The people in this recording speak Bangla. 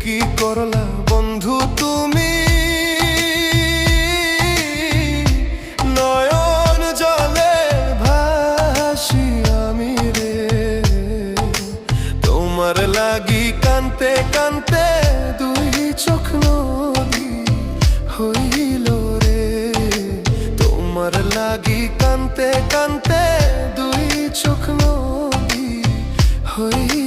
কি করলা বন্ধু তুমি, নয়ন জলে ভাসি আমি রে। তোমার লাগি কানতে কানতে দুই চোখ নদী হইল রে। তোমার লাগি কানতে কানতে দুই চোখ নদী হইল।